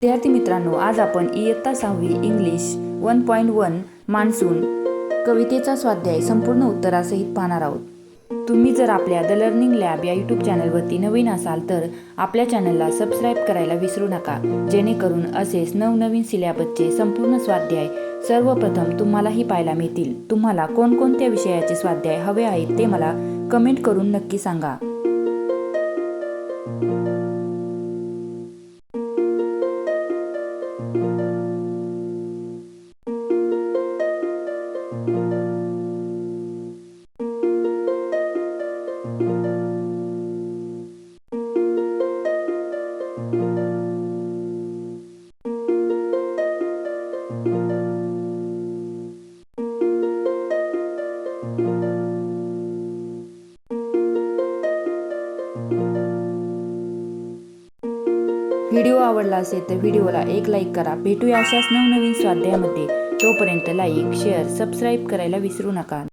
विद्यार्थी मित्रांनो, आज आपण इयत्ता 6वी इंग्लिश 1.1 मान्सून कवितेचा स्वाध्याय संपूर्ण उत्तरासहित पाहणार आहोत। तुम्ही जर आपल्या द लर्निंग लॅब या यूट्यूब चॅनलवरती नवीन असाल तर आपल्या चॅनलला सबस्क्राईब करायला विसरू नका, जेणेकरून असेच नवनवीन सिलॅबसचे संपूर्ण स्वाध्याय सर्वप्रथम तुम्हालाही पाहायला मिळतील। तुम्हाला कोणकोणत्या विषयाचे स्वाध्याय हवे आहेत ते मला कमेंट करून नक्की सांगा। व्हिडिओ आवडला असेल तर व्हिडिओला एक लाईक करा। भेटूया अशाच नवनवीन स्वाध्यायामध्ये। तोपर्यंत लाईक, शेअर, सबस्क्राईब करायला विसरू नका।